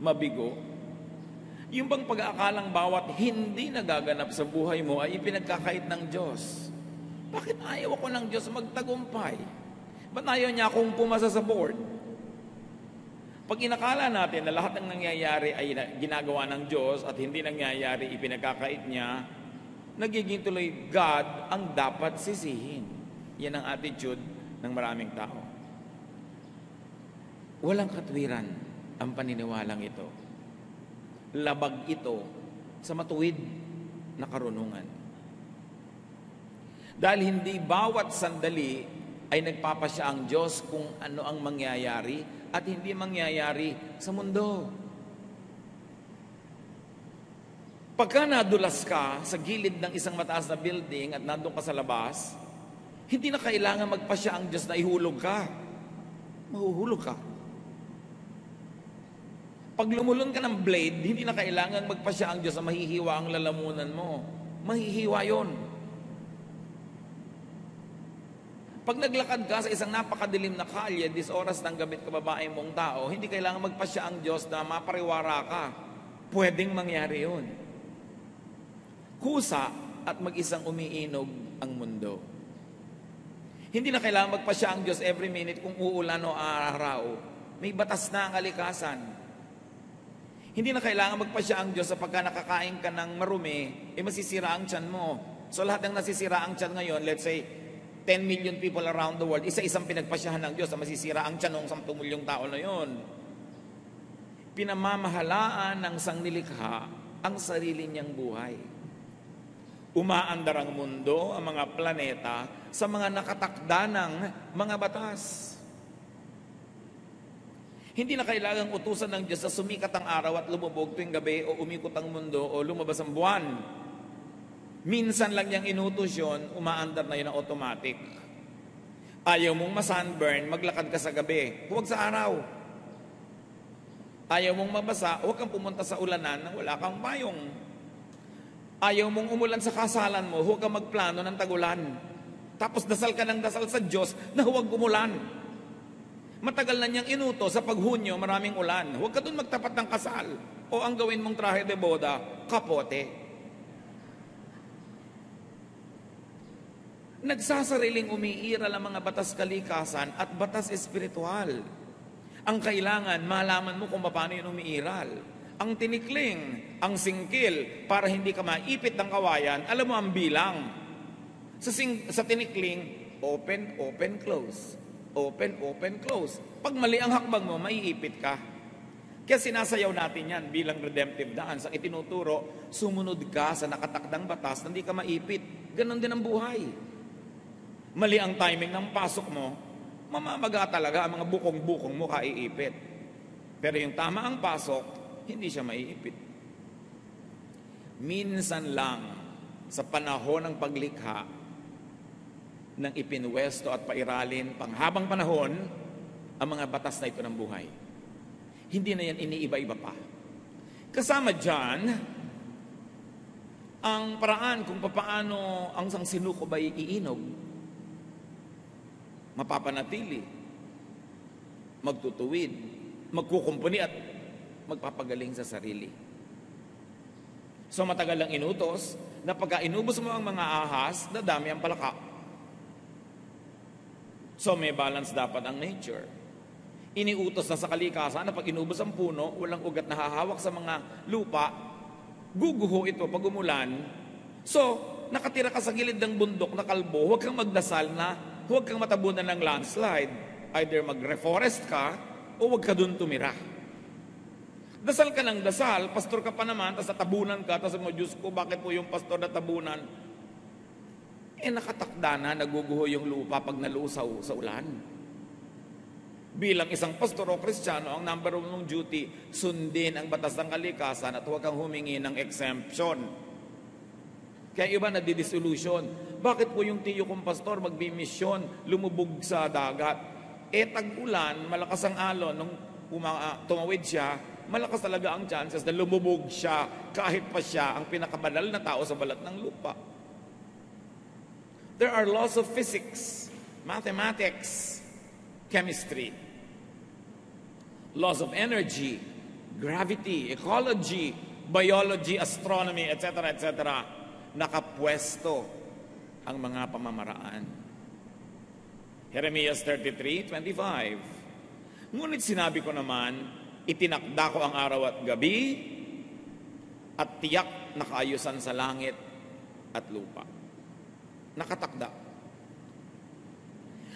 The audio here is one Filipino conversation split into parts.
Mabigo? Yung bang pag-aakalang bawat hindi nagaganap sa buhay mo ay ipinagkakait ng Diyos? Bakit ayaw ako ng Diyos magtagumpay? Ba't ayaw niya akong pumasa sa board? Pag inakala natin na lahat ng nangyayari ay ginagawa ng Diyos at hindi nangyayari, ipinagkakait niya, nagiging tuloy God ang dapat sisihin. Yan ang attitude ng maraming tao. Walang katwiran ang paniniwalang ito. Labag ito sa matuwid na karunungan. Dahil hindi bawat sandali ay nagpapasya ang Diyos kung ano ang mangyayari at hindi mangyayari sa mundo. Pagka nadulas ka sa gilid ng isang mataas na building at nandun ka sa labas, hindi na kailangan magpasya ang Diyos na ihulog ka. Mahuhulog ka. Pag lumulon ka ng blade, hindi na kailangan magpasya ang Diyos na mahihiwa ang lalamunan mo. Mahihiwa yon. Pag naglakad ka sa isang napakadilim na kalye, this oras ng gabi kababae mong tao, hindi kailangan magpasya ang Diyos na mapariwara ka. Pwedeng mangyari yun. Kusa at mag-isang umiinog ang mundo. Hindi na kailangan magpasya ang Diyos every minute kung uulan o araw. May batas na ang kalikasan. Hindi na kailangan magpasya ang Diyos sa pagka nakakain ka ng marumi, masisira ang tiyan mo. So lahat ng nasisira ang tiyan ngayon, let's say, 10 million people around the world, isa-isang pinagpasyahan ng Diyos na masisira ang tiyan ng 10 milyong tao na yon. Pinamamahalaan ng sangnilikha ang sarili niyang buhay. Umaandar ang mundo, ang mga planeta, sa mga nakatakda ng mga batas. Hindi na kailangang utusan ng Diyos na sumikat ang araw at lumubog tuwing gabi o umikot ang mundo o lumabas ang buwan. Minsan lang niyang inutos yun, umaandar na yun ang automatic. Ayaw mong ma-sunburn, maglakad ka sa gabi. Huwag sa araw. Ayaw mong mabasa, huwag kang pumunta sa ulanan nang wala kang payong. Ayaw mong umulan sa kasalan mo, huwag kang magplano ng tagulan. Tapos dasal ka ng dasal sa Diyos na huwag umulan. Matagal na niyang inutos sa paghunyo, maraming ulan. Huwag ka dun magtapat ng kasal. O ang gawin mong trahe de boda, kapote. Nagsasariling umiiral ang mga batas kalikasan at batas espiritual. Ang kailangan, malaman mo kung paano yun umiiral. Ang tinikling, ang singkil, para hindi ka maipit ng kawayan, alam mo ang bilang. Sa tinikling, open, open, close. Open, open, close. Pag mali ang hakbang mo, maiipit ka. Kaya sinasayaw natin yan bilang redemptive dance. Ang itinuturo, sumunod ka sa nakatakdang batas na hindi ka maipit. Ganon din ang buhay. Mali ang timing ng pasok mo, mamamaga talaga ang mga bukong-bukong mo kaiipit. Pero yung tama ang pasok, hindi siya maiipit. Minsan lang sa panahon ng paglikha ng ipinwesto at pairalin panghabang panahon ang mga batas na ito ng buhay. Hindi na yan iniiba-iba pa. Kasama dyan ang paraan kung paano ang isang sinuko ba iinog. Mapapanatili, magtutuwid, magkukumpuni at magpapagaling sa sarili. So matagal lang inutos na pagka inubos mo ang mga ahas, dadami ang palaka. So may balance dapat ang nature. Iniutos na sa kalikasan na pag inubos ang puno, walang ugat na hahawak sa mga lupa, guguho ito pag umulan. So, nakatira ka sa gilid ng bundok na kalbo, huwag kang magdasal na huwag kang matabunan ng landslide. Either mag-reforest ka o huwag ka dun tumira. Dasal ka ng dasal, pastor ka pa naman, tapos natabunan ka, tapos mo, Diyos ko, bakit po yung pastor natabunan? Nakatakda na, naguguho yung lupa pag nalusaw sa ulan. Bilang isang pastor o Kristiyano, ang number one mong duty, sundin ang batas ng kalikasan at huwag kang humingi ng exemption. Kaya iba nadi-dissolution. Bakit po yung tiyo kong pastor magbimisyon, lumubog sa dagat? Tag-ulan, malakas ang alon, nung tumawid siya, malakas talaga ang chances na lumubog siya kahit pa siya ang pinakabanal na tao sa balat ng lupa. There are laws of physics, mathematics, chemistry, laws of energy, gravity, ecology, biology, astronomy, etc., etc., nakapwesto ang mga pamamaraan. Jeremias 33:25. Ngunit sinabi ko naman, itinakda ko ang araw at gabi at tiyak na kaayusan sa langit at lupa. Nakatakda.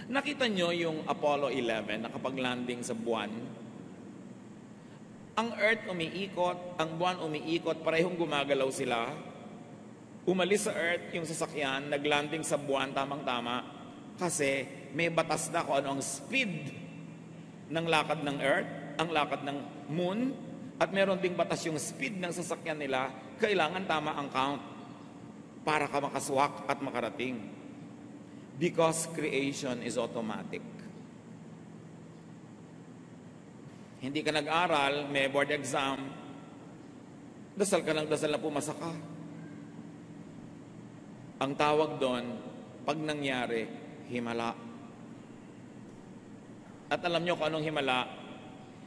Nakita nyo yung Apollo 11 nakapag-landing sa buwan? Ang Earth umiikot, ang buwan umiikot, parehong gumagalaw sila. Umalis sa Earth yung sasakyan, naglanding sa buwan, tamang-tama, kasi may batas na kung ano ang speed ng lakad ng Earth, ang lakad ng Moon, at meron ding batas yung speed ng sasakyan nila, kailangan tama ang count para ka makaswak at makarating. Because creation is automatic. Hindi ka nag-aral, may board exam, dasal ka ng dasal na pumasa ka. Ang tawag doon, pag nangyari, himala. At alam nyo kung anong himala?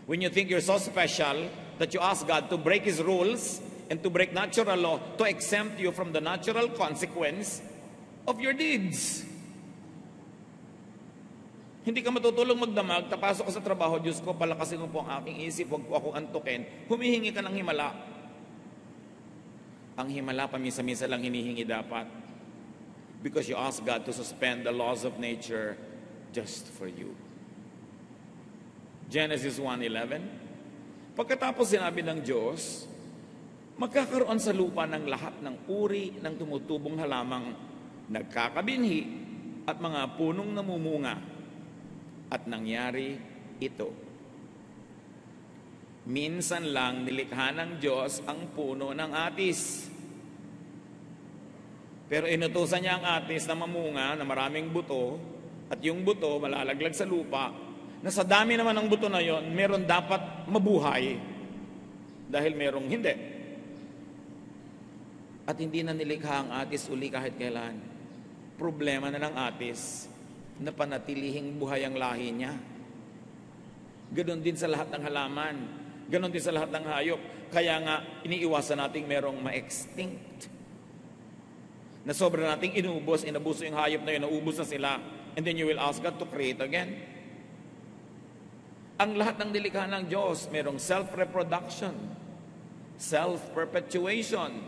When you think you're so special that you ask God to break His rules and to break natural law to exempt you from the natural consequence of your deeds. Hindi ka matutulong magdamag, tapasok ka sa trabaho, Diyos ko, palakasin mo po ang aking isip, huwag po akong antukin. Humihingi ka ng himala. Ang himala, pamisa-misa lang hinihingi dapat. Because you ask God to suspend the laws of nature just for you. Genesis 1:11. Pagkatapos sinabi ng Diyos, magkakaroon sa lupa ng lahat ng uri ng tumutubong halamang nagkakabinhi at mga punong namumunga. At nangyari ito. Minsan lang nilikha ng Diyos ang puno ng atis. Pero inutusan niya ang atis na mamunga na maraming buto, at yung buto malalaglag sa lupa, na sa dami naman ng buto na yon, meron dapat mabuhay dahil merong hindi. At hindi na nilikha ang atis uli kahit kailan. Problema na ng atis na panatilihing buhay ang lahi niya. Ganon din sa lahat ng halaman. Ganon din sa lahat ng hayop. Kaya nga, iniiwasan nating merong ma-extinct. Na sobra nating inubos, inabuso yung hayop na yun, naubos na sila. And then you will ask God to create again. Ang lahat ng nilikha ng Diyos, merong self-reproduction, self-perpetuation.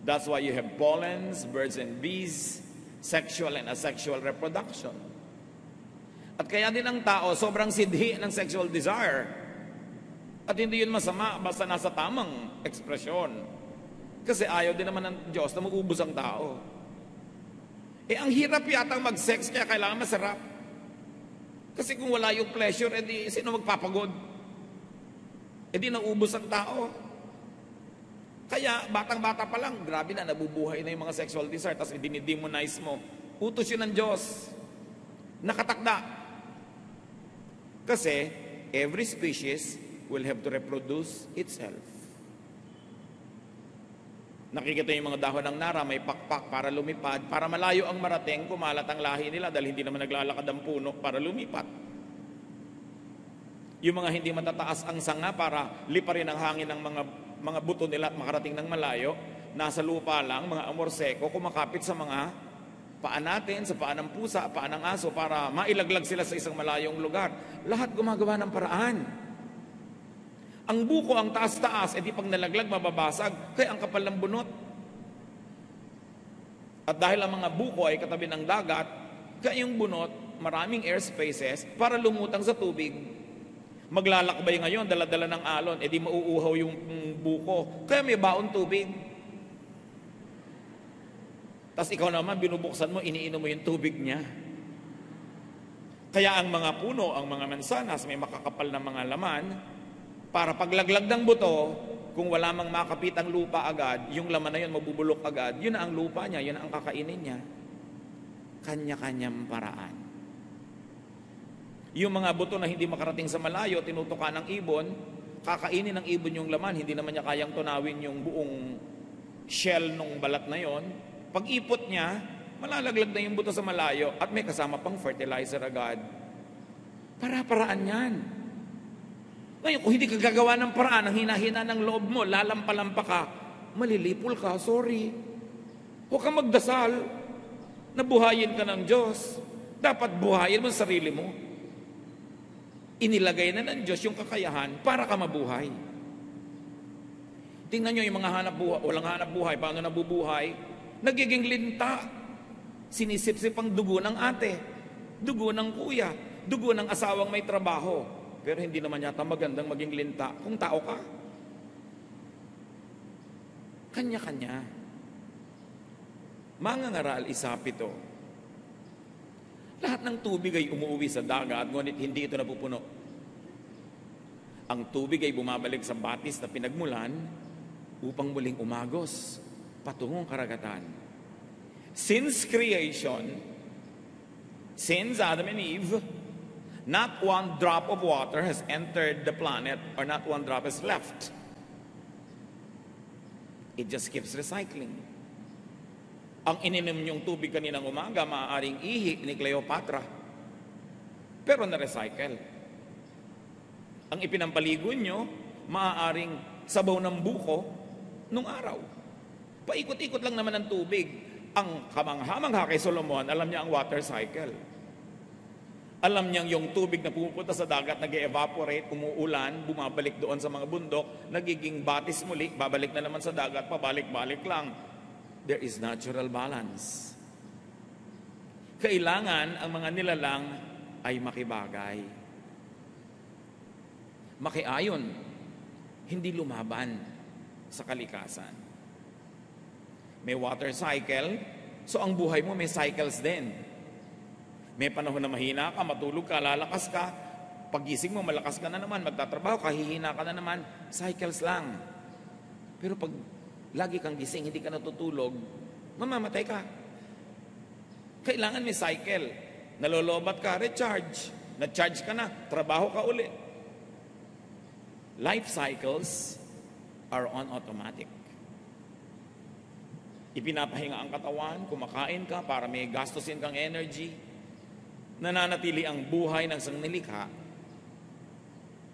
That's why you have pollens, birds and bees, sexual and asexual reproduction. At kaya din ang tao, sobrang sidhi ng sexual desire. At hindi yun masama, basta nasa tamang ekspresyon. Kasi ayaw din naman ng Diyos na mag-ubos ang tao. Ang hirap yatang mag-sex, kaya kailangan masarap. Kasi kung wala yung pleasure, edi sino magpapagod? Edi naubos ang tao. Kaya batang-bata pa lang, grabe na, nabubuhay na yung mga sexual desire, tapos i-demonize mo. Utos yun ng Diyos. Nakatakda. Kasi every species will have to reproduce itself. Nakikita yung mga dahon ng nara, may pakpak para lumipad, para malayo ang marating, kumalat ang lahi nila dahil hindi naman naglalakad ang puno para lumipat. Yung mga hindi matataas ang sanga para liparin ang hangin ng mga buto nila at makarating ng malayo, nasa lupa lang, mga amorseko, kumakapit sa mga paa natin, sa paa ng pusa, paa ng aso, para mailaglag sila sa isang malayong lugar. Lahat gumagawa ng paraan. Ang buko, ang taas-taas, edi pag nalaglag, mababasag, kaya ang kapal ng bunot. At dahil ang mga buko ay katabi ng dagat, kaya yung bunot, maraming air spaces para lumutang sa tubig. Maglalakbay ngayon, dala-dala ng alon, edi mauuhaw yung buko. Kaya may baon tubig. Tapos ikaw naman, binubuksan mo, iniinom mo yung tubig niya. Kaya ang mga puno, ang mga mansanas, may makakapal na mga laman, para paglaglag ng buto, kung wala mang makapit ang lupa agad, yung laman na yun mabubulok agad, yun na ang lupa niya, yun na ang kakainin niya. Kanya-kanyang paraan. Yung mga buto na hindi makarating sa malayo, tinutukan ng ibon, kakainin ng ibon yung laman, hindi naman niya kayang tunawin yung buong shell nung balat na yon. Pag ipot niya, malalaglag na yung buto sa malayo at may kasama pang fertilizer agad. Para-paraan yan. Ngayon, kung hindi ka gagawa ng paraan, ang hinahina ng loob mo, lalampalampa ka, malilipol ka, sorry. Huwag kang magdasal na buhayin ka ng Diyos. Dapat buhayin mo sa sarili mo. Inilagay na ng Diyos yung kakayahan para ka mabuhay. Tingnan nyo yung mga walang hanap buhay, paano nabubuhay? Nagiging linta. Sinisip-sip ang dugo ng ate, dugo ng kuya, dugo ng asawang may trabaho. Pero hindi naman yata magandang maging linta kung tao ka. Kanya-kanya. Mangangaral, isapito. Lahat ng tubig ay umuwi sa dagat, ngunit hindi ito napupuno. Ang tubig ay bumabalik sa batis na pinagmulan upang muling umagos patungong karagatan. Since creation, since Adam and Eve, not one drop of water has entered the planet, or not one drop is left. It just keeps recycling. Ang ininom niyong tubig kaninang umaga, maaaring ihi ni Cleopatra. Pero na-recycle. Ang ipinampaligo niyo, maaaring sabaw ng buko nung araw. Paikot-ikot lang naman ang tubig. Ang kamangha-mangha kay Solomon, alam niya ang water cycle. Alam niyang yung tubig na pumupunta sa dagat, nag-evaporate, umuulan, bumabalik doon sa mga bundok, nagiging batis muli, babalik na naman sa dagat, pabalik-balik lang. There is natural balance. Kailangan ang mga nilalang ay makibagay. Makiayon, hindi lumaban sa kalikasan. May water cycle, so ang buhay mo may cycles din. May panahon na mahina ka, matulog ka, lalakas ka, pagising mo, malakas ka na naman, magtatrabaho ka, hihina ka na naman, cycles lang. Pero pag lagi kang gising, hindi ka natutulog, mamamatay ka. Kailangan may cycle. Nalolobat ka, recharge. Na-charge ka na, trabaho ka uli. Life cycles are on automatic. Ipinapahinga ang katawan, kumakain ka para may gastusin kang energy. Nananatili ang buhay ng sangnilikha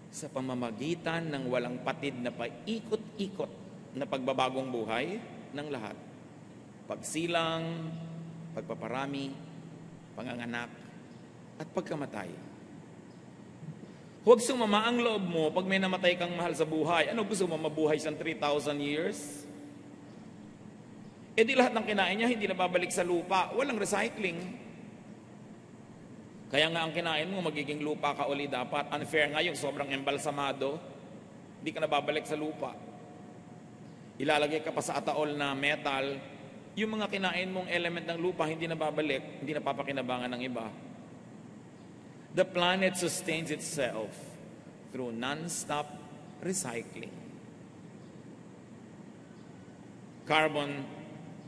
sa pamamagitan ng walang patid na paikot-ikot na pagbabagong buhay ng lahat. Pagsilang, pagpaparami, panganganak, at pagkamatay. Huwag sumama ang loob mo pag may namatay kang mahal sa buhay. Ano, gusto mo mabuhay siyang 3,000 years? E di lahat ng kinain niya hindi na babalik sa lupa. Walang recycling. Kaya nga ang kinain mo magiging lupa ka uli dapat. Unfair nga yung sobrang embalsamado. Hindi ka na babalik sa lupa. Ilalagay ka pa sa ataol na metal. Yung mga kinain mong element ng lupa hindi na babalik, hindi na papakinabangan ng iba. The planet sustains itself through non-stop recycling.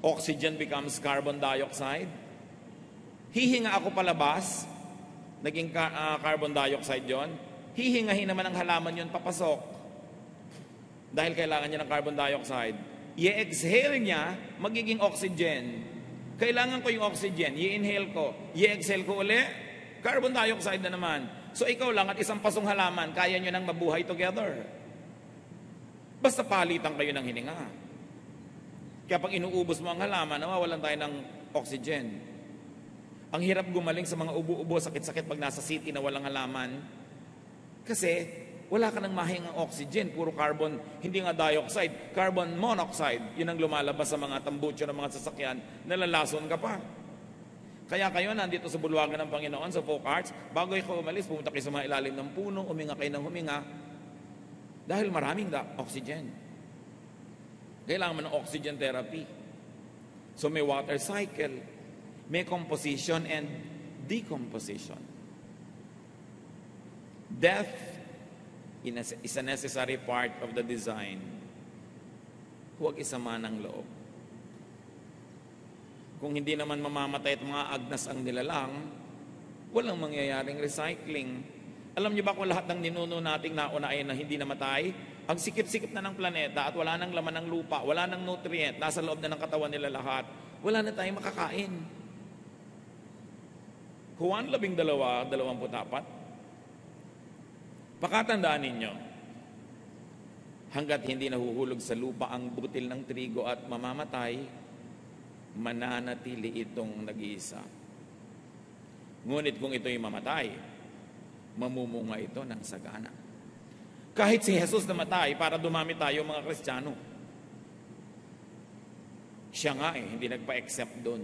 Oxygen becomes carbon dioxide. Hihinga ako palabas, naging carbon dioxide yon. Hihingahin naman ang halaman yon papasok. Dahil kailangan niya ng carbon dioxide. I-exhale niya, magiging oxygen. Kailangan ko yung oxygen, i-inhale ko. I-exhale ko uli, carbon dioxide na naman. So ikaw lang at isang pasong halaman, kaya nyo nang mabuhay together. Basta palitan kayo ng hininga. Kaya pag inuubos mo ang halaman, nawawalan tayo ng oxygen. Ang hirap gumaling sa mga ubo-ubo, sakit-sakit pag nasa city na walang halaman. Kasi wala ka nang mahingang oxygen, puro carbon, hindi nga dioxide, carbon monoxide. Yun ang lumalabas sa mga tambutso ng mga sasakyan, nalalason ka pa. Kaya kayo nandito sa bulwagan ng Panginoon, sa Folk Arts, bago kayo umalis, pumunta kayo sa mga ilalim ng puno, huminga kayo ng huminga, dahil maraming oxygen. Kailangan mo ng oxygen therapy. So may water cycle, may composition and decomposition. Death is a necessary part of the design. Huwag isama ng loob. Kung hindi naman mamamatay at mga agnas ang nilalang, walang mangyayaring recycling. Alam niyo ba kung lahat ng ninuno nating nauna ay na hindi namatay? Ang sikip-sikip na ng planeta at wala nang laman ng lupa, wala nang nutrient, nasa loob na ng katawan nila lahat, wala na tayong makakain. Juan 12:24, Pakatandaan ninyo, hanggat hindi nahuhulog sa lupa ang butil ng trigo at mamamatay, mananatili itong nag-iisa. Ngunit kung ito'y mamatay, mamumunga ito ng sagana. Kahit si Jesus namatay para dumami tayo mga Kristiyano, siya nga hindi nagpa-accept doon.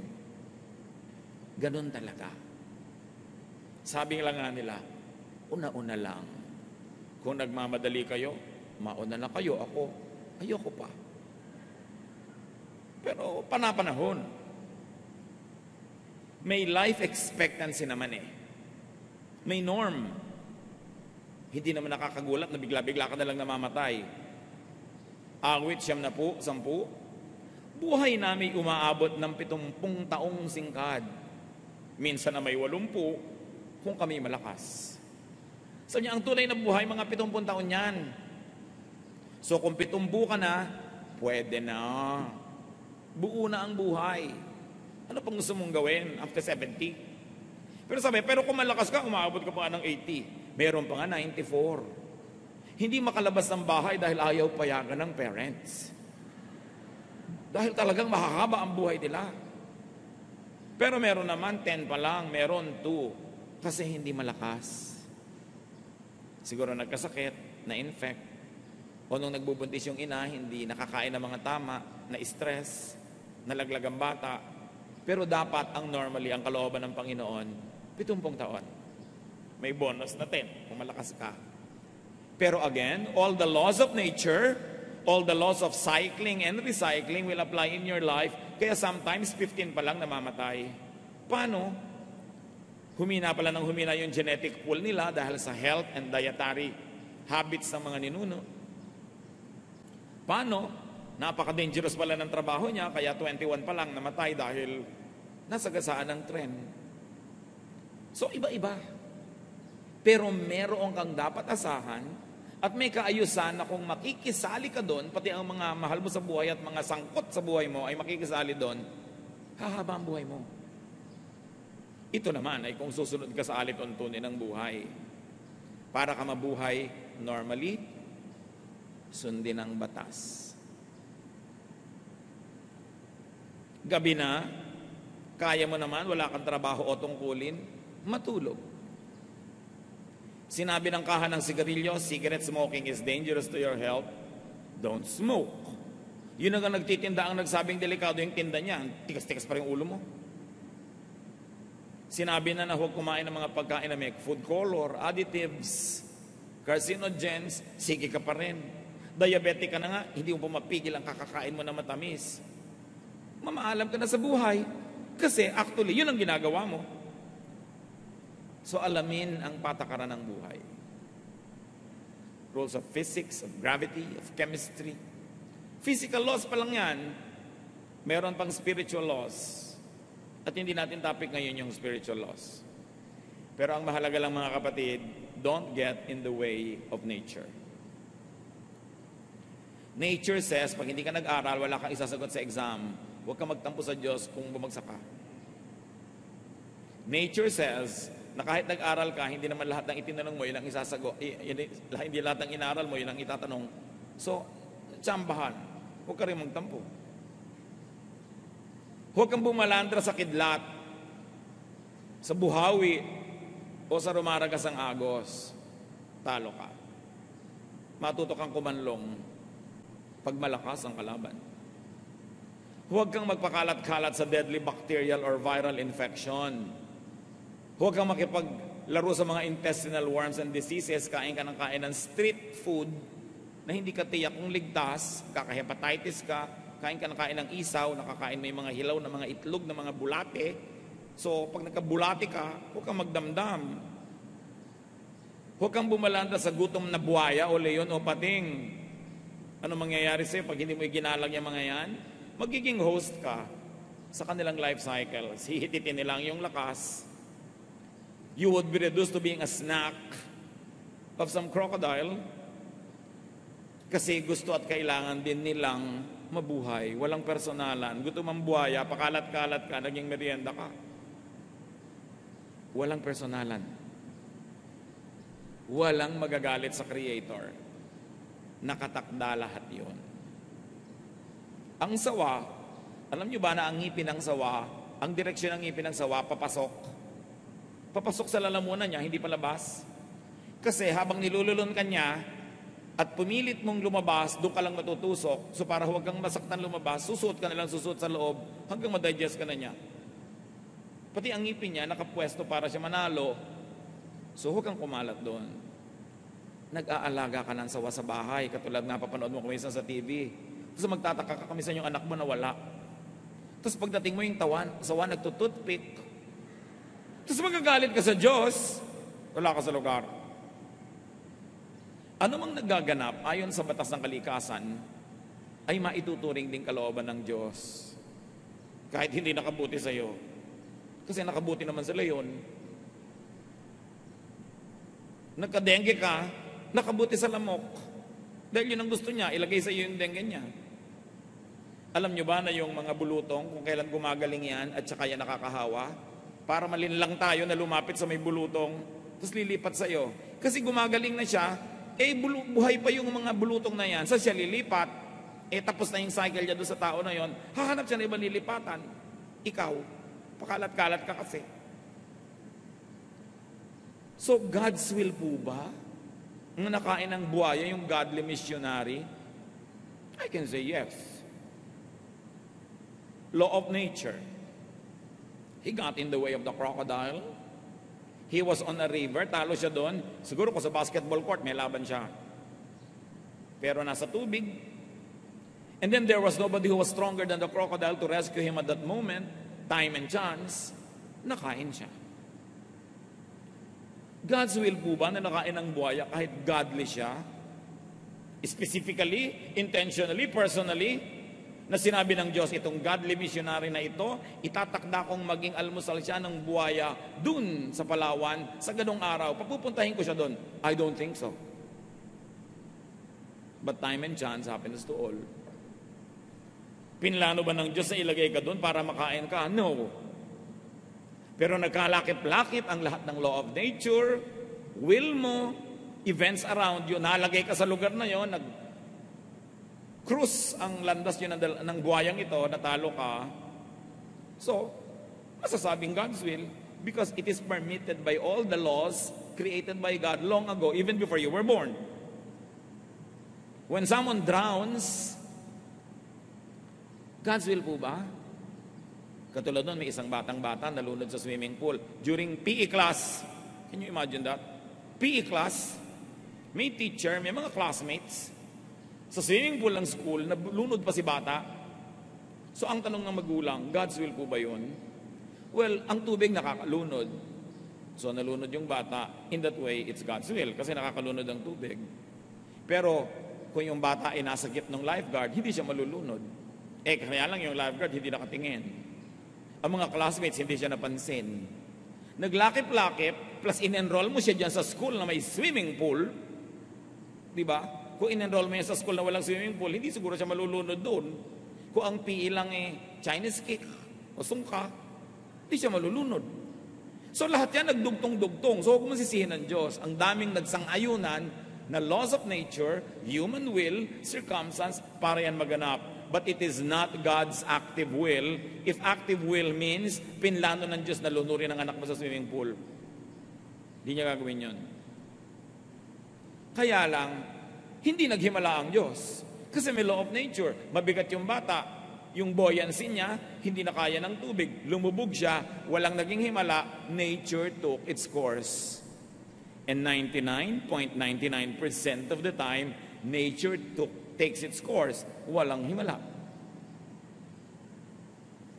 Ganun talaga. Sabi lang nga nila, una-una lang. Kung nagmamadali kayo, mauna na kayo, ako, ayoko pa. Pero panapanahon. May life expectancy naman May norm. Hindi naman nakakagulat na bigla-bigla ka na lang namamatay. Awit 10, 10. Buhay namin umaabot ng 70 taong singkad. Minsan na may 80 kung kami malakas. Sabi niya, ang tunay na buhay, mga 70 taon yan. So kung 70 ka na, pwede na. Buo na ang buhay. Ano pang gusto mong gawin after 70? Pero kung malakas ka, umaabot ka pa ng 80. Meron pa nga 94. Hindi makalabas ng bahay dahil ayaw payagan ng parents. Dahil talagang mahahaba ang buhay nila. Pero meron naman 10 pa lang, meron 2. Kasi hindi malakas. Siguro nagkasakit, na-infect. O nung nagbubuntis yung ina, hindi nakakain ng mga tama, na-stress, nalaglag ang bata. Pero dapat ang normally, ang kalooban ng Panginoon, 70 taon. May bonus na 10 kung malakas ka. Pero again, all the laws of nature, all the laws of cycling and recycling will apply in your life. Kaya sometimes 15 pa lang namamatay. Paano? Humina pala ng humina yung genetic pool nila dahil sa health and dietary habits ng mga ninuno. Paano? Napaka-dangerous pala ng trabaho niya, kaya 21 pa lang namatay dahil nasagasaan ng trend. So, iba-iba. Pero meron kang dapat asahan at may kaayusan na kung makikisali ka doon, pati ang mga mahal mo sa buhay at mga sangkot sa buhay mo ay makikisali doon, hahaba ang buhay mo. Ito naman ay kung susunod ka sa alituntunin ng buhay. Para ka mabuhay normally, sundin ang batas. Gabi na, kaya mo naman, wala kang trabaho o tungkulin, matulog. Sinabi ng kaha ng sigarilyo, cigarette smoking is dangerous to your health. Don't smoke. Yun ang nagtitinda ang nagsabing delikado yung tinda niya. Tikas-tikas pa rin ulo mo. Sinabi na huwag kumain ng mga pagkain na may food color, additives, carcinogens, sige ka pa rin. Diabetic ka na nga, hindi mo pa mapigil ang kakakain mo na matamis. Mamaalam ka na sa buhay. Kasi actually, yun ang ginagawa mo. So alamin ang patakaran ng buhay. Rules of physics, of gravity, of chemistry. Physical laws pa lang yan. Meron pang spiritual laws. At hindi natin topic ngayon yung spiritual laws. Pero ang mahalaga lang mga kapatid, don't get in the way of nature. Nature says, pag hindi ka nag-aral, wala kang isasagot sa exam, huwag kang magtampo sa Diyos kung bumagsak ka. Nature says, na kahit nag-aral ka, hindi naman lahat ng itinanong mo, yun ang isasagot. Hindi lahat ng inaral mo, yun ang itatanong. So, tsambahan. Huwag ka rin magtampo. Huwag kang bumalandra sa kidlat, sa buhawi, o sa rumaragas ang agos. Talo ka. Matuto kang kumanlong pag malakas ang kalaban. Huwag kang magpakalat-kalat sa deadly bacterial or viral infection. Huwag kang makipaglaro sa mga intestinal worms and diseases. Kain ka ng kain ng street food na hindi ka tiyak kung ligtas, kaka-hepatitis ka, kain ka ng kain ng isaw, nakakain mo yung mga hilaw na mga itlog na mga bulate. So, pag nagkabulate ka, huwag kang magdamdam. Huwag kang bumalanda sa gutom na buhaya o leon o pating. Ano mangyayari sa'yo pag hindi mo iginalang yung mga yan? Magiging host ka sa kanilang life cycle. Hihititin nilang yung lakas. You would be reduced to being a snack of some crocodile kasi gusto at kailangan din nilang mabuhay. Walang personalan. Gutom ang buhaya, pakalat-kalat ka, naging merienda ka. Walang personalan. Walang magagalit sa Creator. Nakatakda lahat yun. Ang sawa, alam nyo ba na ang ngipin ng sawa, ang direksyon ng ngipin ng sawa, papasok. Papasok sa lalamunan niya, hindi palabas. Kasi habang nilululun ka niya, at pumilit mong lumabas, doon ka lang matutusok. So para huwag kang masaktan lumabas, susuot ka na lang, susuot sa loob, hanggang ma-digest ka na niya. Pati ang ngipin niya, nakapwesto para siya manalo. So huwag kang kumalat doon. Nag-aalaga ka ng sawa sa bahay, katulad nga papanood mo kumisan sa TV. Tapos magtataka ka kamisan yung anak mo na wala. Tapos pagdating mo yung sawa nagtututpick. Tapos magagalit ka sa Diyos, wala ka sa lugar. Ano mang nagaganap ayon sa batas ng kalikasan ay maituturing din kalooban ng Diyos. Kahit hindi nakabuti sa iyo. Kasi nakabuti naman sila yun. Nagka-dengue ka, nakabuti sa lamok. Dahil yun ang gusto niya, ilagay sa iyo yung dengue niya. Alam nyo ba na yung mga bulutong, kung kailan gumagaling yan at saka yan nakakahawa, para malinlang tayo na lumapit sa may bulutong, tapos lilipat sa iyo. Kasi gumagaling na siya, buhay pa yung mga bulutong na yan, sa siya lilipat, tapos na yung cycle niya doon sa tao na yon, hahanap siya na ibang lilipatan. Ikaw, pakalat-kalat ka kasi. So, God's will po ba? Ang nakain ng buhaya, yung godly missionary? I can say yes. Law of nature. He got in the way of the crocodile. He was on a river, talo siya doon. Siguro kung sa basketball court, may laban siya. Pero nasa tubig. And then there was nobody who was stronger than the crocodile to rescue him at that moment. Time and chance, nakain siya. God's will po ba na nakain ng buhaya kahit godly siya? Specifically, intentionally, personally, na sinabi ng Diyos, itong godly missionary na ito, itatakda kong maging almusal siya ng buhaya dun sa Palawan, sa ganong araw. Papupuntahin ko siya dun. I don't think so. But time and chance happens to all. Pinlano ba ng Diyos na ilagay ka dun para makain ka? No. Pero nagkalakip-lakip ang lahat ng law of nature, will mo, events around you, nalagay ka sa lugar na yon, cruise ang landas yun ng buhayang ito, natalo ka. So, masasabing God's will because it is permitted by all the laws created by God long ago, even before you were born. When someone drowns, God's will po ba? Katulad nun, may isang batang-bata nalunod sa swimming pool during PE class. Can you imagine that? PE class, may teacher, may mga classmates, sa swimming pool ng school, nalunod pa si bata. So ang tanong ng magulang, God's will po ba yun? Well, ang tubig nakakalunod. So nalunod yung bata. In that way, it's God's will kasi nakakalunod ang tubig. Pero kung yung bata ay nasa gitna ng lifeguard, hindi siya malulunod. Kaya lang yung lifeguard hindi nakatingin. Ang mga classmates hindi siya napansin. Naglakip-lakip, plus in-enroll mo siya dyan sa school na may swimming pool. Diba? Kung in-enroll mo yan sa school na walang swimming pool, hindi siguro siya malulunod doon. Kung ang PE lang Chinese cake o sungka, hindi siya malulunod. So lahat yan nagdugtong-dugtong. So huwag mo sisihin ng Diyos. Ang daming nagsang-ayunan na laws of nature, human will, circumstance, para yan maganap. But it is not God's active will. If active will means, pinlano ng Diyos na lunurin ang anak mo sa swimming pool. Hindi niya gagawin yun. Kaya lang, hindi naghimala ang Diyos. Kasi may law of nature. Mabigat yung bata. Yung buoyancy niya, hindi na kaya ng tubig. Lumubog siya, walang naging himala. Nature took its course. And 99.99% of the time, nature takes its course. Walang himala.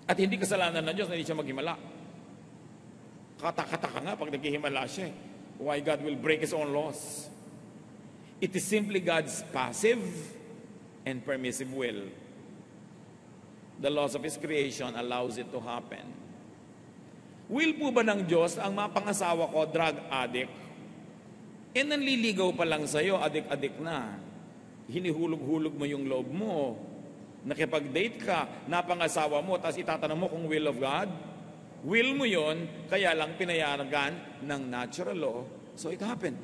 At hindi kasalanan ng Diyos na hindi siya maghimala. Kataka-taka nga pag naghihimala siya. Why God will break His own laws. It is simply God's passive and permissive will. The laws of His creation allows it to happen. Will po ba ng Diyos ang mapangasawa ko, drug addict? Nanliligaw pa lang sa'yo, adik-adik na. Hinihulog-hulog mo yung loob mo. Nakipag-date ka, napangasawa mo, tapos itatanong mo kung will of God? Will mo yon, kaya lang pinayagan ng natural law, so it happened.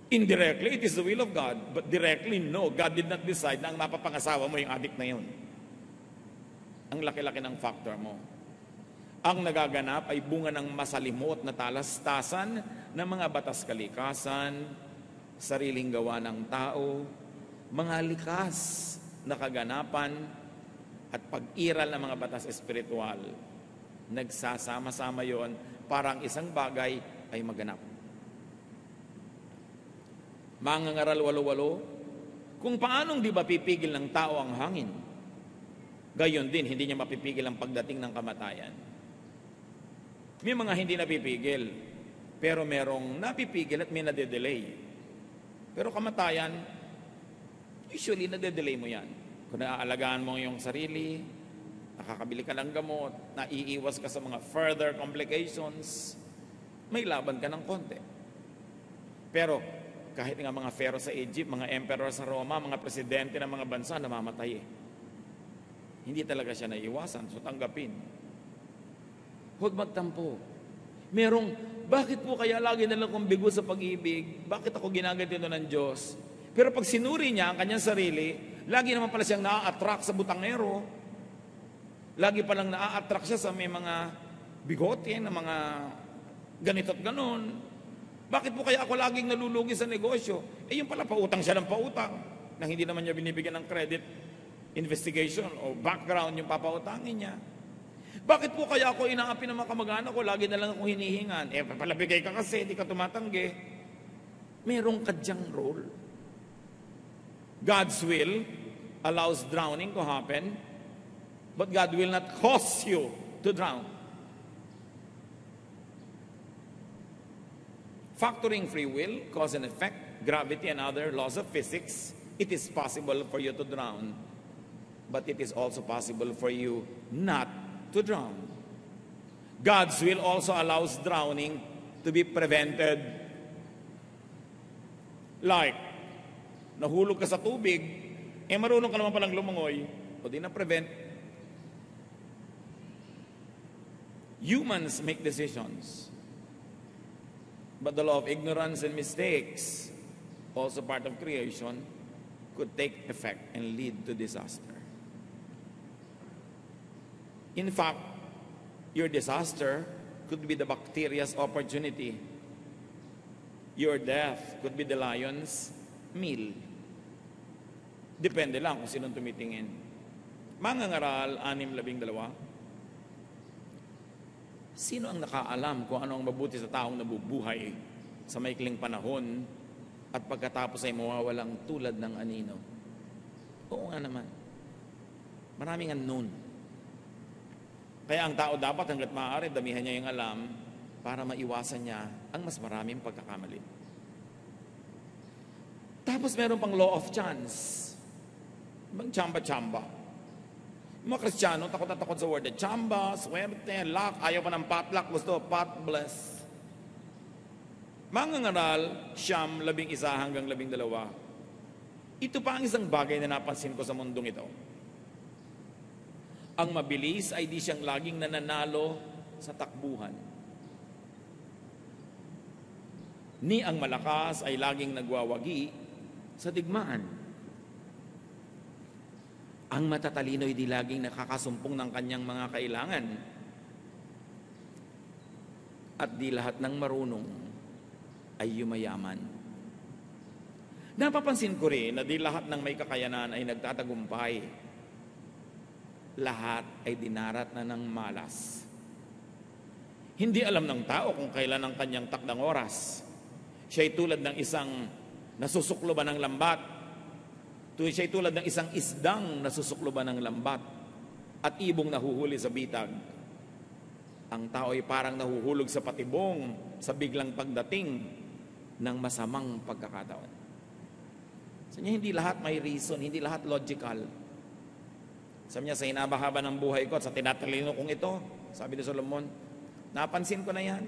Indirectly, it is the will of God. But directly, no. God did not decide na ang mapapangasawa mo yung adik na yun. Ang laki-laki ng factor mo. Ang nagaganap ay bunga ng masalimot na talastasan ng mga batas kalikasan, sariling gawa ng tao, mga likas na kaganapan, at pag-iral ng mga batas espiritual. Nagsasama-sama yon para ang isang bagay ay maganap. Mangangaral 8:8, kung paanong di ba pipigil ng tao ang hangin, gayon din hindi niya mapipigil ang pagdating ng kamatayan. May mga hindi napipigil, pero merong napipigil at may nade-delay. Pero kamatayan, usually nade-delay mo yan. Kung naaalagaan mo yung sarili, nakakabili ka ng gamot, naiiwas ka sa mga further complications, may laban ka ng konti. Pero kahit nga mga pharaoh sa Egypt, mga emperor sa Roma, mga presidente ng mga bansa, namamatay eh. Hindi talaga siya naiiwasan, so tanggapin. Huwag magtampo. Bakit po kaya lagi na lang kong bigo sa pag-ibig? Bakit ako ginaganito ng Diyos? Pero pag sinuri niya ang kanyang sarili, lagi naman pala siyang naa-attract sa butangero. Lagi palang naa-attract siya sa may mga bigote, na mga ganito at ganon. Bakit po kaya ako laging nalulugi sa negosyo? Yung pala pautang siya ng pautang, nang hindi naman niya binibigyan ng credit investigation o background yung papautangin niya. Bakit po kaya ako inaapi ng mga kamag-anak ko, lagi na lang akong hinihingan? Palabigay ka kasi, di ka tumatanggi. Merong kadyang role. God's will allows drowning to happen, but God will not cause you to drown. Factoring free will, cause and effect, gravity and other laws of physics, it is possible for you to drown, but it is also possible for you not to drown. God's will also allows drowning to be prevented. Like, nahulog ka sa tubig, marunong ka naman palang lumangoy, o di na-prevent. Humans make decisions. But the law of ignorance and mistakes, also part of creation, could take effect and lead to disaster. In fact, your disaster could be the bacteria's opportunity. Your death could be the lion's meal. Depende lang kung sinong tumitingin. Mangangaral 6:12. Sino ang nakaalam kung ano ang mabuti sa taong nabubuhay sa maikling panahon at pagkatapos ay mawawalang tulad ng anino? Oo nga naman. Maraming unknown. Kaya ang tao dapat hanggat maaari, damihan niya yung alam para maiwasan niya ang mas maraming pagkakamali. Tapos meron pang law of chance. Chamba-chamba. Mga Kristiyano, takot na takot sa word. Chamba, swerte, luck, ayaw pa ng potluck, gusto, pot bless. Mangangaral, 11 hanggang 12. Ito pa ang isang bagay na napansin ko sa mundong ito. Ang mabilis ay di siyang laging nananalo sa takbuhan. Ni ang malakas ay laging nagwawagi sa digmaan. Ang matatalino ay di laging nakakasumpong ng kanyang mga kailangan. At di lahat ng marunong ay yumayaman. Napapansin ko rin na di lahat ng may kakayanan ay nagtatagumpay. Lahat ay dinarat na ng malas. Hindi alam ng tao kung kailan ang kanyang takdang oras. Siya'y tulad ng isang nasusukloban ng lambat. Siya'y tulad ng isang isdang nasusukloban ng lambat at ibong nahuhuli sa bitag. Ang tao ay parang nahuhulog sa patibong sa biglang pagdating ng masamang pagkakataon. So niya, hindi lahat may reason, hindi lahat logical. Sabi niya, sa hinabahaba ng buhay ko at sa tinatalino kong ito, sabi ni Solomon, napansin ko na yan.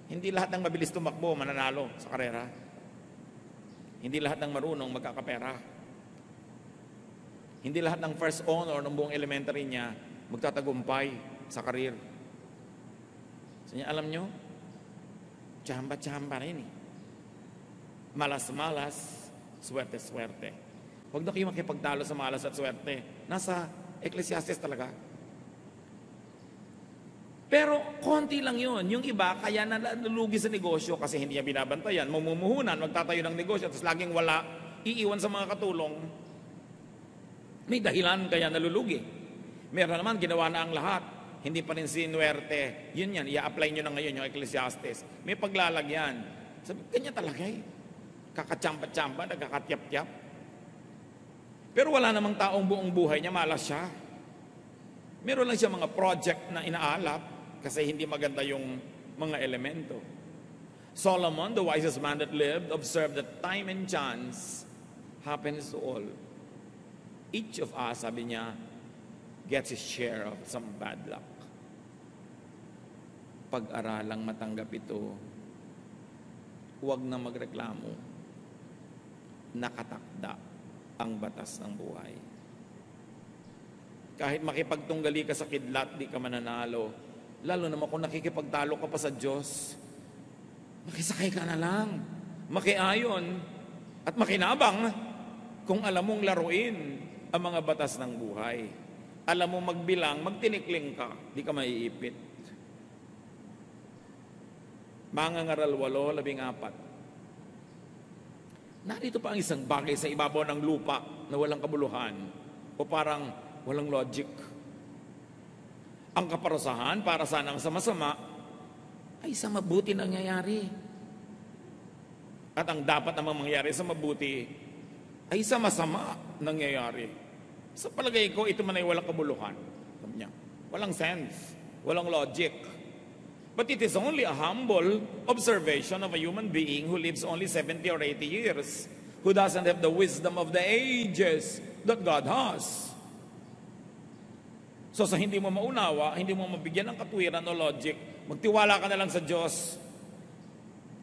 Hindi lahat ng mabilis tumakbo mananalo sa karera. Hindi lahat ng marunong magkakapera. Hindi lahat ng first honor ng buong elementary niya magtatagumpay sa karir. So niya, alam nyo, tsamba-tsamba rin eh. Malas-malas, swerte-swerte. Huwag na kayo makipagtalo sa malas at swerte. Nasa Ecclesiastes talaga. Pero konti lang yon. Yung iba, kaya nalulugi sa negosyo kasi hindi niya binabantayan. Mamumuhunan, magtatayo ng negosyo, tapos laging wala, iiwan sa mga katulong. May dahilan kaya nalulugi. Meron naman, ginawa na ang lahat. Hindi pa rin sinuwerte. Yun yan, i-apply nyo na ngayon yung Ecclesiastes. May paglalagyan. Sabi, kanya talaga eh. Kakatsampa-tsampa, nagkakatyap-tyap. Pero wala namang taong buong buhay niya, malas siya. Meron lang siya mga project na inaalap kasi hindi maganda yung mga elemento. Solomon, the wisest man that lived, observed that time and chance happens to all. Each of us, sabi niya, gets his share of some bad luck. Pag-aralang matanggap ito, huwag na magreklamo. Nakatakda ang batas ng buhay. Kahit makipagtunggali ka sa kidlat, di ka mananalo. Lalo naman kung nakikipagtalo ka pa sa Diyos, makisakay ka na lang, makiayon, at makinabang kung alam mong laruin ang mga batas ng buhay. Alam mo magbilang, magtinikling ka, di ka maiipit. Mangangaral 8:14. Narito pa ang isang bagay sa ibabaw ng lupa na walang kabuluhan o parang walang logic. Ang kaparusahan para sana sa masama ay sa mabuti nangyayari. At ang dapat namang mangyari sa mabuti ay sa masama nangyayari. Sa palagay ko, ito man ay walang kabuluhan. Sabi niya, walang sense, walang logic. But it is only a humble observation of a human being who lives only 70 or 80 years, who doesn't have the wisdom of the ages that God has. So sa hindi mo maunawa, hindi mo mabigyan ng katwiran o logic, magtiwala ka na lang sa Diyos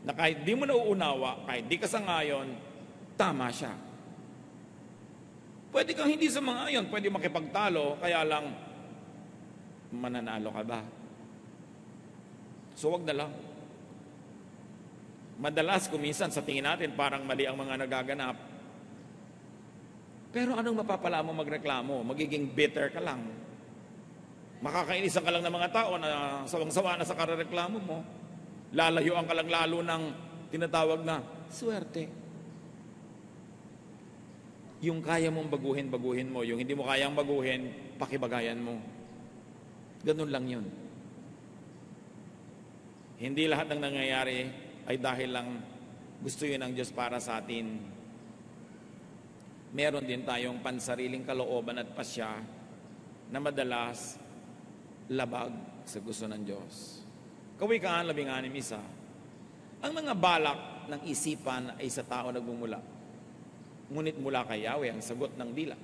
na kahit di mo nauunawa, kahit di ka sangayon, tama siya. Pwede kang hindi sumangayon, pwede makipagtalo, kaya lang mananalo ka ba? So wag na lang. Madalas kuminsan sa tingin natin parang mali ang mga nagaganap. Pero anong mapapala mo magreklamo? Magiging bitter ka lang. Makakainisan ka lang ng mga tao na sawang-sawa na sa kareklamo mo. Lalayuan ka lang lalo ng tinatawag na swerte. Yung kaya mong baguhin, baguhin mo. Yung hindi mo kayang baguhin, pakibagayan mo. Ganun lang yun. Hindi lahat ng nangyayari ay dahil lang gusto yun ng Diyos para sa atin. Meron din tayong pansariling kalooban at pasya na madalas labag sa gusto ng Diyos. Kawikaan 16:1. Ang mga balak ng isipan ay sa tao nagmumula. Ngunit mula kay Yahweh ang sagot ng dila.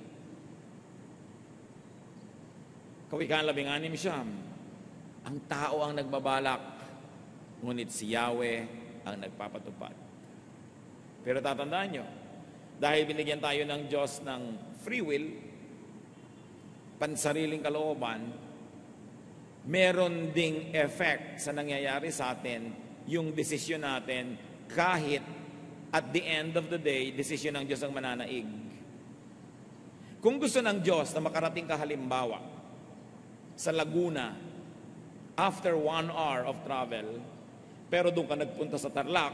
Kawikaan 16:9. Ang tao ang nagbabalak, ngunit si Yahweh ang nagpapatupad. Pero tatandaan nyo, dahil binigyan tayo ng Diyos ng free will, pansariling kalooban, meron ding effect sa nangyayari sa atin yung desisyon natin kahit at the end of the day, desisyon ng Diyos ang mananaig. Kung gusto ng Diyos na makarating ka halimbawa sa Laguna after 1 hour of travel, pero doon ka nagpunta sa Tarlac,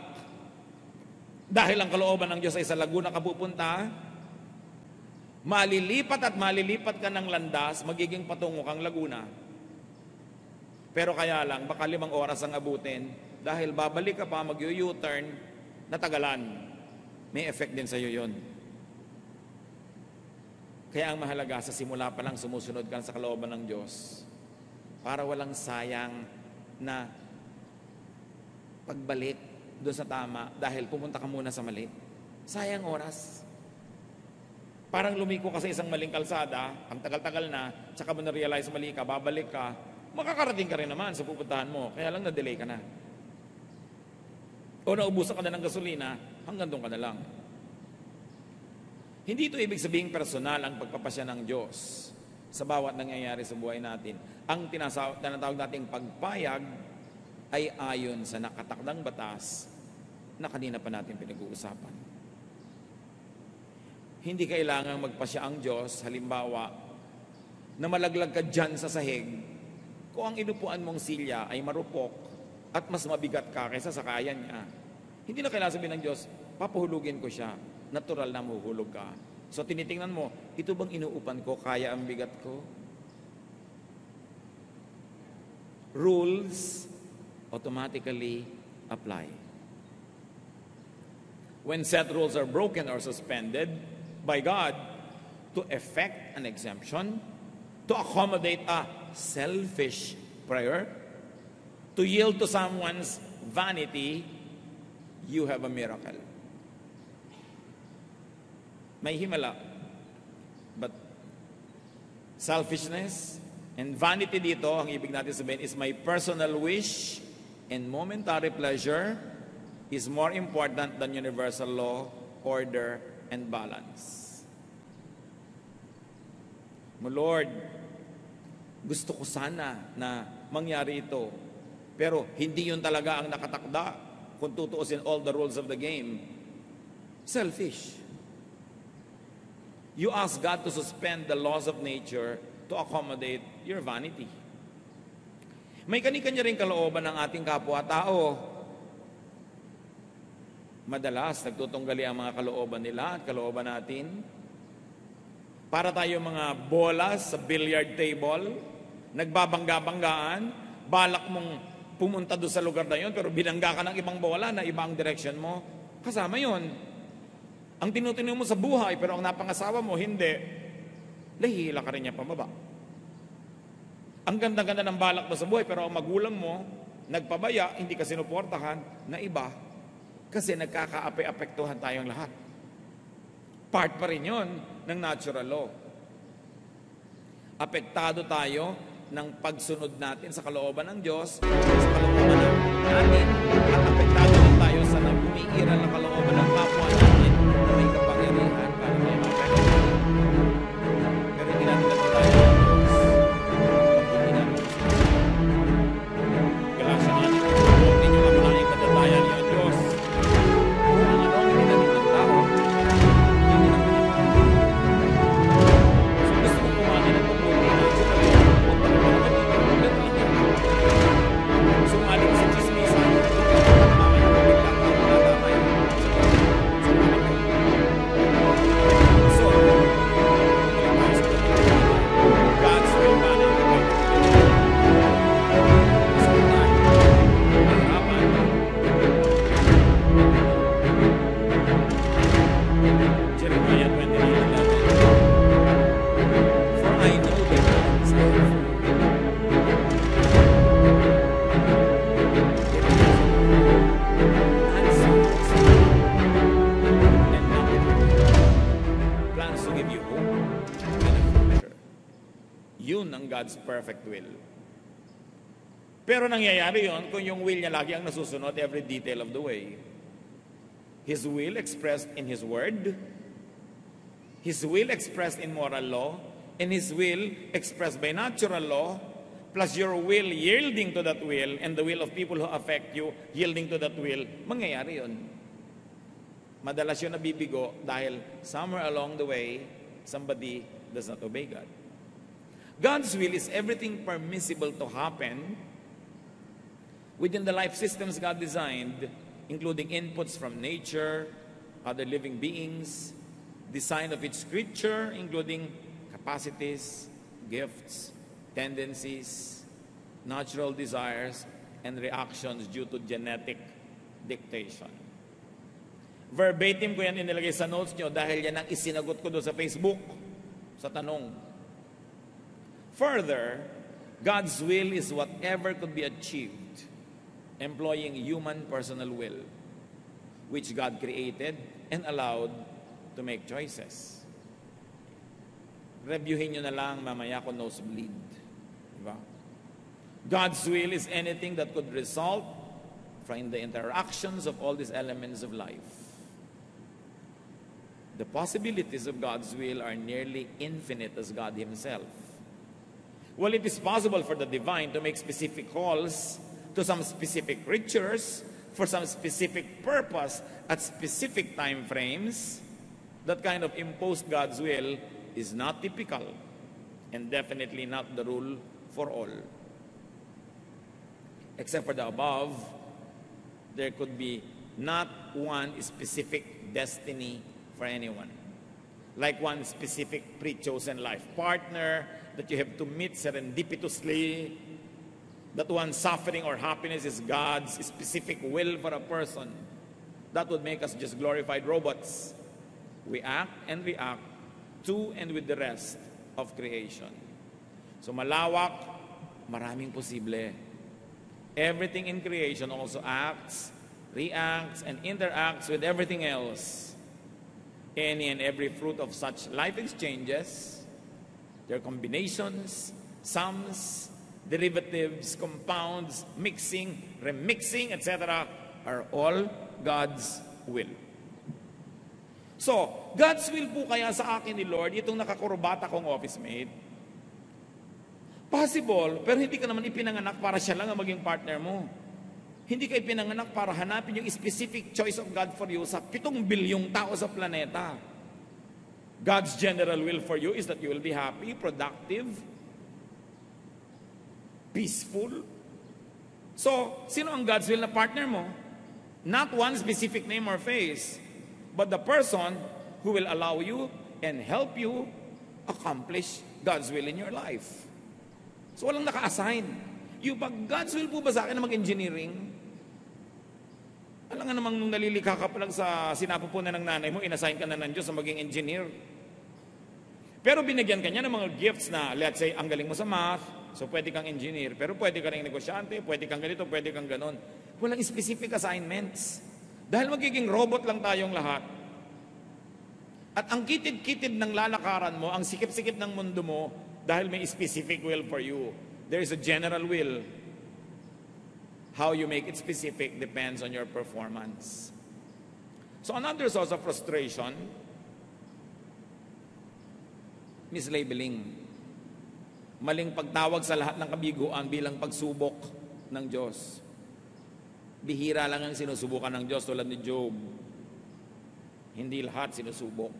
dahil ang kalooban ng Diyos ay sa Laguna ka pupunta, malilipat at malilipat ka ng landas, magiging patungo kang Laguna. Pero kaya lang, baka 5 oras ang abutin, dahil babalik ka pa, mag-u-turn, natagalan. May effect din sa iyo yun. Kaya ang mahalaga, sa simula pa lang sumusunod ka sa kalooban ng Diyos, para walang sayang na pagbalik doon sa tama dahil pumunta ka muna sa mali. Sayang oras. Parang lumiko ka sa isang maling kalsada, ang tagal-tagal na, tsaka mo na-realize mali ka, babalik ka, makakarating ka rin naman sa pupuntahan mo, kaya lang na-delay ka na. O naubusan ka na ng gasolina, hanggang doon ka na lang. Hindi ito ibig sabihin personal ang pagpapasya ng Diyos sa bawat nangyayari sa buhay natin. Ang tinatawag nating pagpayag ay ayon sa nakatakdang batas na kanina pa natin pinag-uusapan. Hindi kailangang magpasya ang Diyos, halimbawa, na malaglag ka dyan sa sahig kung ang inupuan mong silya ay marupok at mas mabigat ka kaysa sa kaya niya. Hindi na kailangan sabihin ng Diyos, papahulugin ko siya. Natural na mahuhulog ka. So tinitingnan mo, ito bang inuupan ko, kaya ang bigat ko? Rules automatically apply. When set rules are broken or suspended by God to effect an exemption, to accommodate a selfish prayer, to yield to someone's vanity, you have a miracle. May himala. But selfishness and vanity dito, ang ibig natin sabihin is my personal wish and momentary pleasure is more important than universal law, order, and balance. Mo Lord, gusto ko sana na mangyari ito, pero hindi yun talaga ang nakatakda kung tutuusin all the rules of the game. Selfish. You ask God to suspend the laws of nature to accommodate your vanity. May kani-kanya rin kalooban ng ating kapwa-tao. Madalas, nagtutunggali ang mga kalooban nila at kalooban natin. Para tayo mga bola sa billiard table, nagbabangga-banggaan, balak mong pumunta doon sa lugar na yun, pero binangga ka ng ibang bola na ibang direction mo, kasama yun. Ang tinutuloy mo sa buhay, pero ang napangasawa mo, hindi. Lahila ka rin niya pababa. Ang ganda-ganda ng balak mo sa buhay, pero ang magulang mo, nagpabaya, hindi ka sinuportahan, na iba, kasi nagkaka-apektuhan tayong lahat. Part pa rin yun ng natural law. Apektado tayo ng pagsunod natin sa kalooban ng Diyos, sa kalooban natin, at apektado din tayo sa nabumiiral na kalooban ng kapwa natin na may kapangyarihan para may mapekto. Pero hindi natin natatayo ng Diyos. Hindi natin Galasya natin, huwag ninyo ang maraming katatayan niyo, Diyos. Kung ang anong ginamit ng tao, hindi naman so gusto kong kumani ng pagbuti na sa sumaling sa chismisan, so, God's will manage the Jeremiah 29:11. For I know the plans I have for you. Plans to give you hope and a future. Yun ang God's perfect will. Pero nangyayari yun kung yung will niya lagi ang nasusunod every detail of the way. His will expressed in His Word, His will expressed in moral law, and His will expressed by natural law, plus your will yielding to that will, and the will of people who affect you yielding to that will, mangyayari yun. Madalas yun nabibigo dahil somewhere along the way, somebody does not obey God. God's will is everything permissible to happen within the life systems God designed, including inputs from nature, other living beings, design of each creature, including capacities, gifts, tendencies, natural desires, and reactions due to genetic dictation. Verbatim ko yan inilagay sa notes nyo dahil yan ang isinagot ko doon sa Facebook sa tanong. Further, God's will is whatever could be achieved employing human personal will, which God created and allowed to make choices. Reviewin nyo na lang mamaya kung nosebleed. Diba? God's will is anything that could result from the interactions of all these elements of life. The possibilities of God's will are nearly infinite as God Himself. While it is possible for the divine to make specific calls to some specific creatures for some specific purpose at specific time frames, that kind of imposed God's will is not typical and definitely not the rule for all. Except for the above, there could be not one specific destiny for anyone. Like one specific pre-chosen life partner that you have to meet serendipitously, that one suffering or happiness is God's specific will for a person. That would make us just glorified robots. We act and react to and with the rest of creation. So malawak, maraming posible. Everything in creation also acts, reacts, and interacts with everything else. Any and every fruit of such life exchanges, their combinations, sums, derivatives, compounds, mixing, remixing, etc., are all God's will. So, God's will po kaya sa akin ni Lord, itong nakakurbata kong office mate, possible, pero hindi ka naman ipinanganak para siya lang ang maging partner mo. Hindi ka ipinanganak para hanapin yung specific choice of God for you sa 7 bilyong tao sa planeta. God's general will for you is that you will be happy, productive, peaceful. So, sino ang God's will na partner mo? Not one specific name or face, but the person who will allow you and help you accomplish God's will in your life. So, walang naka-assign. Yung pag God's will po ba sa akin na mag-engineering? Alam nga namang nung nalilikha ka pa lang sa sinapupunan ng nanay mo, inassign ka na ng Diyos na maging engineer. Pero binigyan ka niya ng mga gifts na, let's say, ang galing mo sa math, so pwede kang engineer. Pero pwede ka rin negosyante, pwede kang ganito, pwede kang ganon. Walang specific assignments. Dahil magiging robot lang tayong lahat. At ang kitid-kitid ng lalakaran mo, ang sikip-sikip ng mundo mo, dahil may specific will for you. There is a general will. How you make it specific depends on your performance. So another source of frustration, mislabeling. Maling pagtawag sa lahat ng kabiguan bilang pagsubok ng Diyos. Bihira lang ang sinusubukan ng Diyos tulad ni Job. Hindi lahat sinusubok.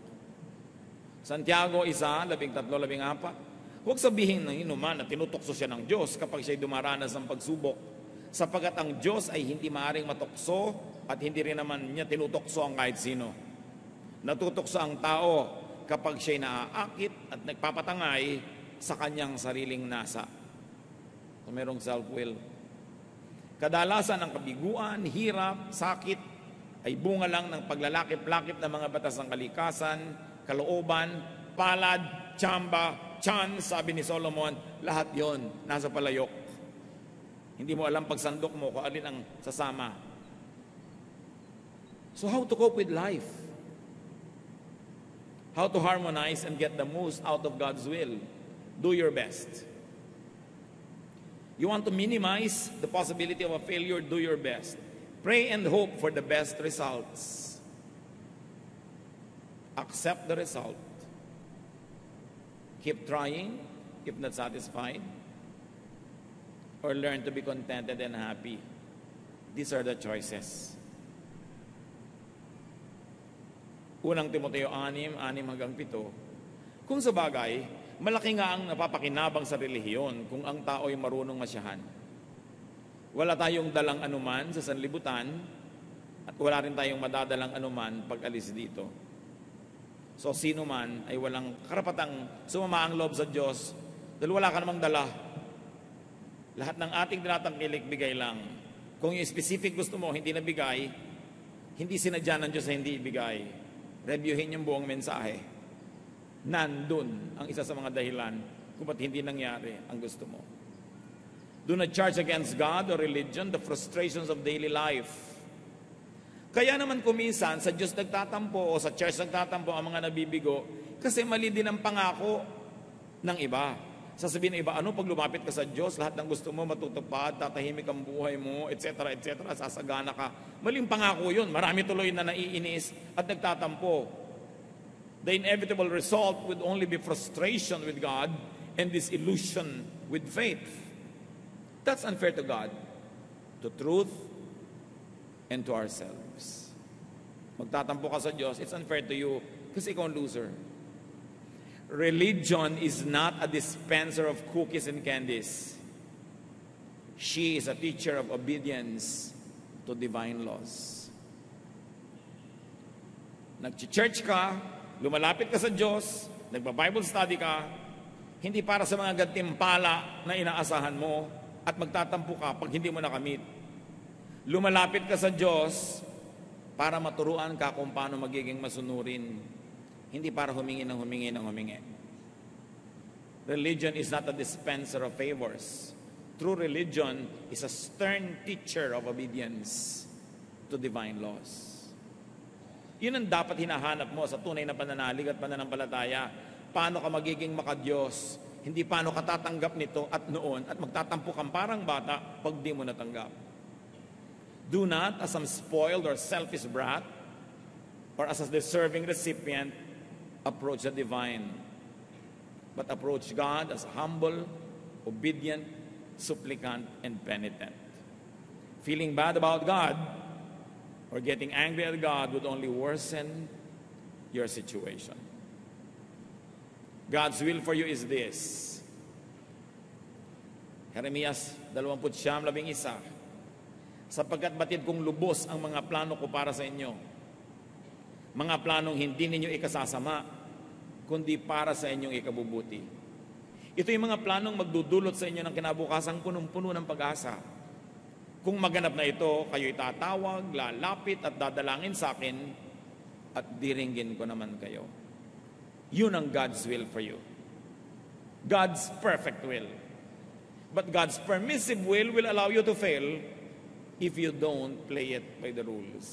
Santiago 1:13-14. Huwag sabihin ng inuman na tinutokso siya ng Diyos kapag siya'y dumaranas ng pagsubok. Sapagkat ang Diyos ay hindi maaaring matukso at hindi rin naman niya tinutokso ang kahit sino. Natutokso ang tao kapag siya'y naaakit at nagpapatangay sa kanyang sariling nasa. So, merong self-will. Kadalasan ang kabiguan, hirap, sakit ay bunga lang ng paglalakip-lakip ng mga batas ng kalikasan, kalooban, palad, tsamba, tiyan, sabi ni Solomon, lahat yon nasa palayok. Hindi mo alam pagsandok mo kung alin ang sasama. So how to cope with life? How to harmonize and get the most out of God's will? Do your best. You want to minimize the possibility of a failure? Do your best. Pray and hope for the best results. Accept the result. Keep trying if not satisfied. Or learn to be contented and happy. These are the choices. Unang Timoteo 6:6-7. Kung sa bagay, malaki nga ang napapakinabang sa relihiyon kung ang tao ay marunong masyahan. Wala tayong dalang anuman sa sanlibutan at wala rin tayong madadalang anuman pag alis dito. So sino man ay walang karapatang sumama ang loob sa Diyos dahil wala ka namang dala. Lahat ng ating tinatangkilik, bigay lang. Kung yung specific gusto mo, hindi nabigay, hindi sinadya ng Diyos na hindi ibigay. Reviewin yung buong mensahe. Nandun ang isa sa mga dahilan kung ba't hindi nangyari ang gusto mo. Do not charge against God or religion the frustrations of daily life. Kaya naman kuminsan sa Diyos nagtatampo o sa church nagtatampo ang mga nabibigo kasi mali din ang pangako ng iba. Sasabihin ng iba, pag lumapit ka sa Diyos, lahat ng gusto mo matutupad, tatahimik ang buhay mo, etc., etc., sasagana ka. Maling pangako yun. Marami tuloy na naiinis at nagtatampo. The inevitable result would only be frustration with God and disillusion with faith. That's unfair to God, to truth, and to ourselves. Magtatampo ka sa Diyos, it's unfair to you kasi ikaw ang loser. Religion is not a dispenser of cookies and candies. She is a teacher of obedience to divine laws. Nag-church ka, lumalapit ka sa Diyos, nagba-Bible study ka, hindi para sa mga gantimpala na inaasahan mo at magtatampo ka pag hindi mo nakamit. Lumalapit ka sa Diyos para maturuan ka kung paano magiging masunurin, hindi para humingi ng humingi. Religion is not a dispenser of favors. True religion is a stern teacher of obedience to divine laws. Yun ang dapat hinahanap mo sa tunay na pananalig at pananampalataya. Paano ka magiging makadiyos? Hindi paano ka tatanggap nito at noon at magtatampo kang parang bata pag di mo natanggap. Do not, as some spoiled or selfish brat, or as a deserving recipient, approach the divine, but approach God as humble, obedient, supplicant, and penitent. Feeling bad about God or getting angry at God would only worsen your situation. God's will for you is this. Jeremias 29:11. Sapagkat batid kong lubos ang mga plano ko para sa inyo. Mga planong hindi ninyo ikasasama, kundi para sa inyong ikabubuti. Ito yung mga planong magdudulot sa inyo ng kinabukasang punong-puno ng pag-asa. Kung maganap na ito, kayo'y tatawag, lalapit at dadalangin sa akin at diringgin ko naman kayo. Yun ang God's will for you. God's perfect will. But God's permissive will allow you to fail if you don't play it by the rules.